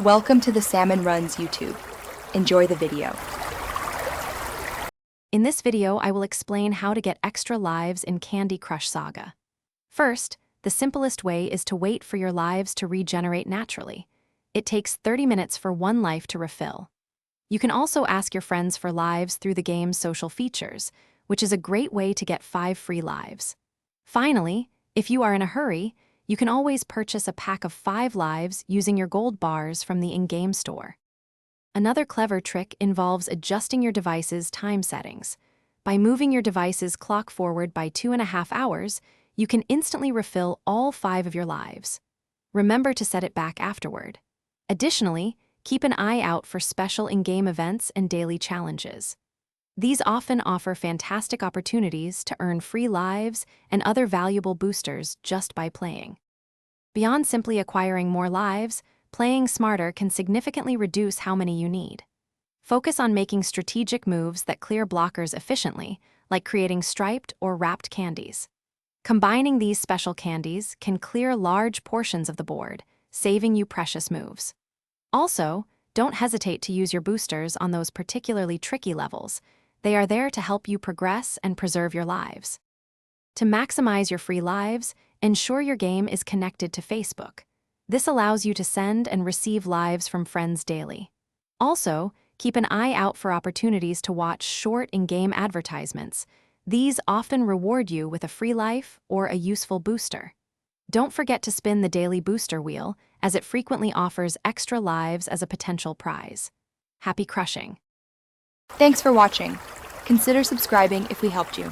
Welcome to the Salmon Runs YouTube. Enjoy the video. In this video, I will explain how to get extra lives in Candy Crush Saga. First, the simplest way is to wait for your lives to regenerate naturally. It takes 30 minutes for one life to refill. You can also ask your friends for lives through the game's social features, which is a great way to get 5 free lives. Finally, if you are in a hurry, you can always purchase a pack of 5 lives using your gold bars from the in-game store. Another clever trick involves adjusting your device's time settings. By moving your device's clock forward by 2.5 hours, you can instantly refill all 5 of your lives. Remember to set it back afterward. Additionally, keep an eye out for special in-game events and daily challenges. These often offer fantastic opportunities to earn free lives and other valuable boosters just by playing. Beyond simply acquiring more lives, playing smarter can significantly reduce how many you need. Focus on making strategic moves that clear blockers efficiently, like creating striped or wrapped candies. Combining these special candies can clear large portions of the board, saving you precious moves. Also, don't hesitate to use your boosters on those particularly tricky levels. They are there to help you progress and preserve your lives. To maximize your free lives, ensure your game is connected to Facebook. This allows you to send and receive lives from friends daily. Also, keep an eye out for opportunities to watch short in-game advertisements. These often reward you with a free life or a useful booster. Don't forget to spin the daily booster wheel, as it frequently offers extra lives as a potential prize. Happy crushing! Thanks for watching. Consider subscribing if we helped you.